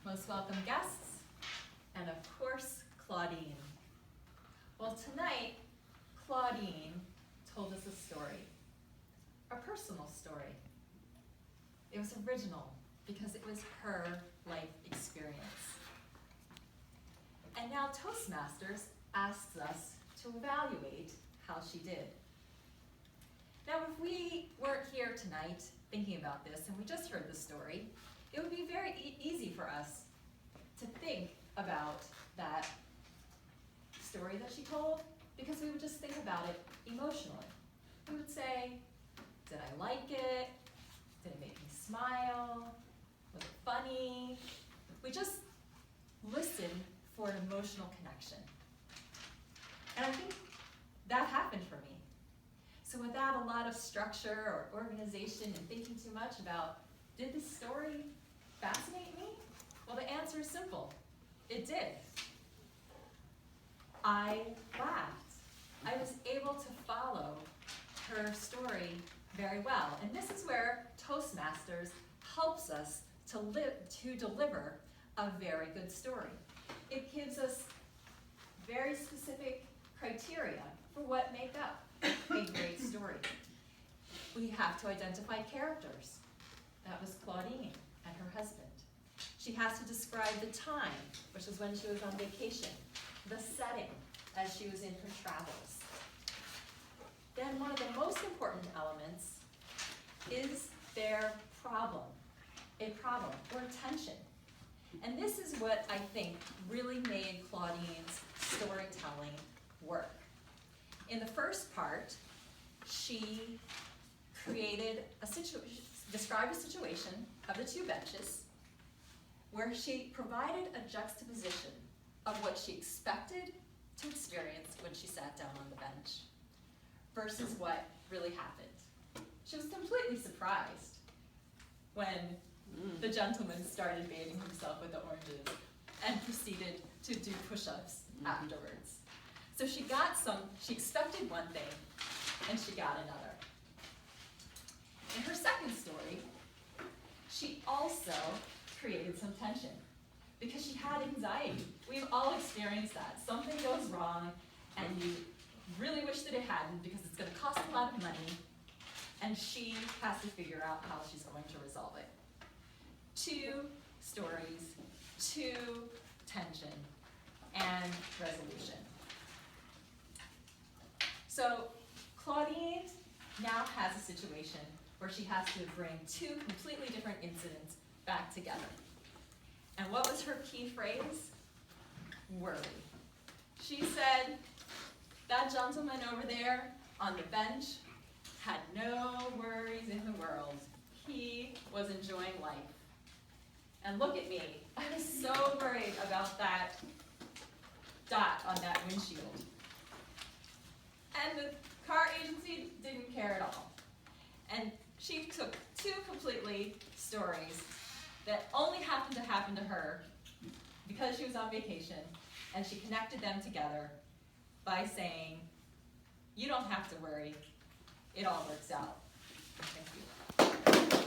most welcome guests, and of course, Claudine. Well, tonight, Claudine told us a story, a personal story. It was original because it was her life experience. And now Toastmasters asks us to evaluate how she did. Now, if we weren't here tonight thinking about this and we just heard the story, it would be very easy for us to think about that story that she told, because we would just think about it emotionally. We would say, did I like it? Did it make me smile? Was it funny? We just listen for an emotional connection. And I think that happened for me. So without a lot of structure or organization and thinking too much about, did this story fascinate me? Well, the answer is simple. It did. I laughed. I was able to follow her story very well. And this is where Toastmasters helps us to deliver a very good story. It gives us very specific criteria for what make up a great story. We have to identify characters. That was Claudine and her husband. She has to describe the time, which is when she was on vacation, the setting as she was in her travels. Then one of the most important elements is their problem, a problem or tension. And this is what I think really made Claudine's storytelling work. In the first part, she described a situation of the two benches where she provided a juxtaposition of what she expected to experience when she sat down on the bench versus what really happened. She was completely surprised when the gentleman started bathing himself with the oranges and proceeded to do push-ups afterwards. So she expected one thing, and she got another. In her second story, she also created some tension because she had anxiety. We've all experienced that. Something goes wrong, and you really wish that it hadn't because it's going to cost a lot of money, and she has to figure out how she's going to resolve it. 2 stories, 2 tension, and resolution. So Claudine now has a situation where she has to bring 2 completely different incidents back together. And what was her key phrase? Worry. She said, that gentleman over there on the bench had no worries in the world. He was enjoying life. And look at me, I was so worried about that dot on that windshield. And the car agency didn't care at all. And she took 2 completely stories that only happened to happen to her because she was on vacation, and she connected them together by saying, you don't have to worry, it all works out. Thank you.